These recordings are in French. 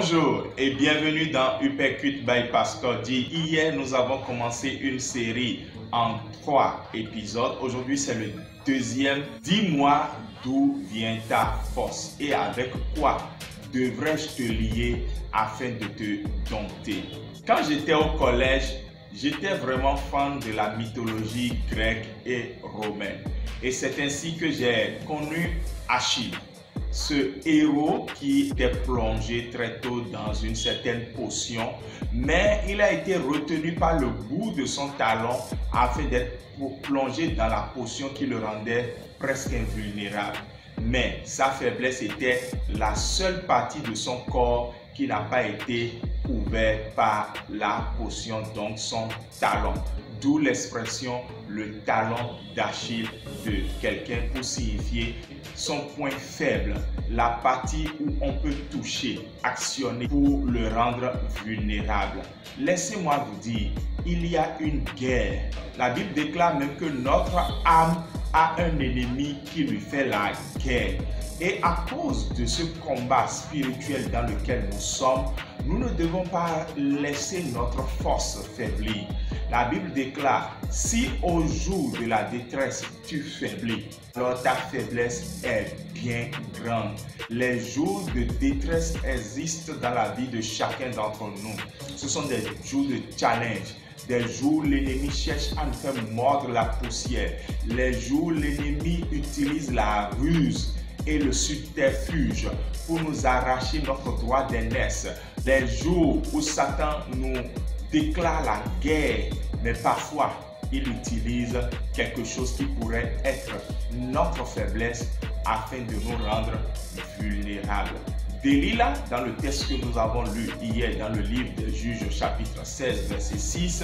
Bonjour et bienvenue dans Uppercut by Pastor D. Hier, nous avons commencé une série en 3 épisodes. Aujourd'hui, c'est le deuxième. Dis-moi d'où vient ta force et avec quoi devrais-je te lier afin de te dompter. Quand j'étais au collège, j'étais vraiment fan de la mythologie grecque et romaine. Et c'est ainsi que j'ai connu Achille. Ce héros qui était plongé très tôt dans une certaine potion, mais il a été retenu par le bout de son talon afin d'être plongé dans la potion qui le rendait presque invulnérable. Mais sa faiblesse était la seule partie de son corps qui n'a pas été couverte par la potion, donc son talon. D'où l'expression le talon d'Achille de quelqu'un pour signifier son point faible, la partie où on peut toucher, actionner pour le rendre vulnérable. Laissez-moi vous dire, il y a une guerre. La Bible déclare même que notre âme a un ennemi qui lui fait la guerre. Et à cause de ce combat spirituel dans lequel nous sommes, nous ne devons pas laisser notre force faiblir. La Bible déclare, si au jour de la détresse tu faiblis, alors ta faiblesse est bien grande. Les jours de détresse existent dans la vie de chacun d'entre nous. Ce sont des jours de challenge. Des jours où l'ennemi cherche à nous faire mordre la poussière. Les jours où l'ennemi utilise la ruse et le subterfuge pour nous arracher notre droit d'aînesse. Les jours où Satan nous déclare la guerre, mais parfois il utilise quelque chose qui pourrait être notre faiblesse afin de nous rendre vulnérables. Delilah, dans le texte que nous avons lu hier dans le livre des Juges chapitre 16 verset 6,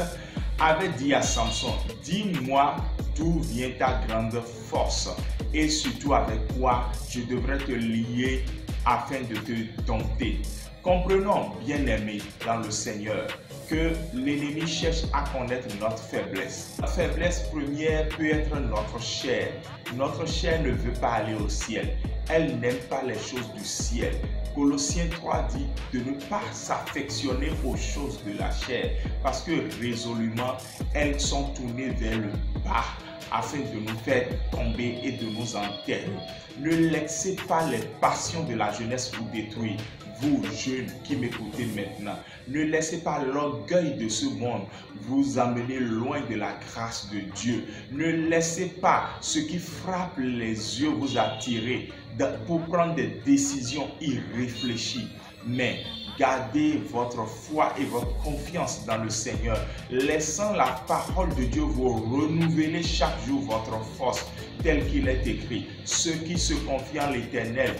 avait dit à Samson, dis-moi d'où vient ta grande force et surtout avec quoi je devrais te lier afin de te dompter. Comprenons, bien-aimés dans le Seigneur, que l'ennemi cherche à connaître notre faiblesse. La faiblesse première peut être notre chair. Notre chair ne veut pas aller au ciel. Elle n'aime pas les choses du ciel. Colossiens 3 dit de ne pas s'affectionner aux choses de la chair parce que résolument, elles sont tournées vers le bas afin de nous faire tomber et de nous enterrer. Ne laissez pas les passions de la jeunesse vous détruire. Vous, jeunes qui m'écoutez maintenant, ne laissez pas l'orgueil de ce monde vous amener loin de la grâce de Dieu. Ne laissez pas ce qui frappe les yeux vous attirer pour prendre des décisions irréfléchies. Mais gardez votre foi et votre confiance dans le Seigneur, laissant la parole de Dieu vous renouveler chaque jour votre force, tel qu'il est écrit. Ceux qui se confient en l'Éternel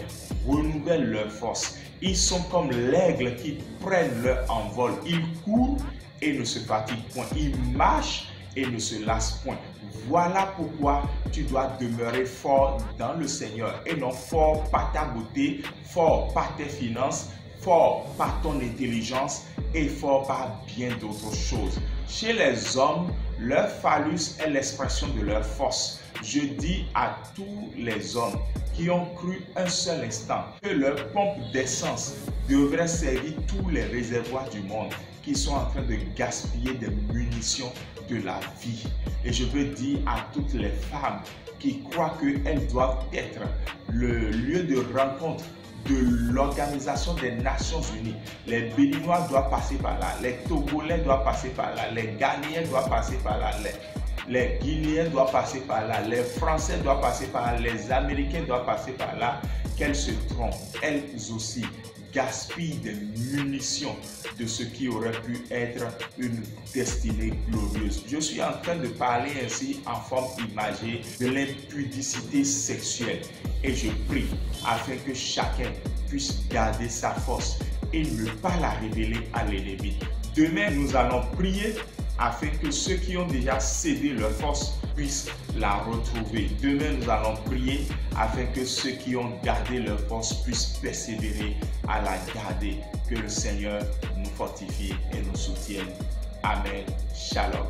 renouvellent leur force. Ils sont comme l'aigle qui prennent leur envol. Ils courent et ne se fatiguent point. Ils marchent et ne se lassent point. Voilà pourquoi tu dois demeurer fort dans le Seigneur et non fort par ta beauté, fort par tes finances, fort par ton intelligence et fort par bien d'autres choses. Chez les hommes, leur phallus est l'expression de leur force. Je dis à tous les hommes qui ont cru un seul instant que leur pompe d'essence devrait servir tous les réservoirs du monde qui sont en train de gaspiller des munitions de la vie. Et je veux dire à toutes les femmes qui croient qu'elles doivent être le lieu de rencontre de l'Organisation des Nations Unies. Les Béninois doivent passer par là, les Togolais doivent passer par là, les Ghanéens doivent passer par là, les Guinéens doivent passer par là, les Français doivent passer par là, les Américains doivent passer par là, qu'elles se trompent, elles aussi gaspillent des munitions de ce qui aurait pu être une destinée glorieuse. Je suis en train de parler ainsi en forme imagée de l'impudicité sexuelle et je prie afin que chacun puisse garder sa force et ne pas la révéler à l'ennemi. Demain, nous allons prier afin que ceux qui ont déjà cédé leur force puissent la retrouver. Demain, nous allons prier afin que ceux qui ont gardé leur force puissent persévérer à la garder. Que le Seigneur nous fortifie et nous soutienne. Amen. Shalom.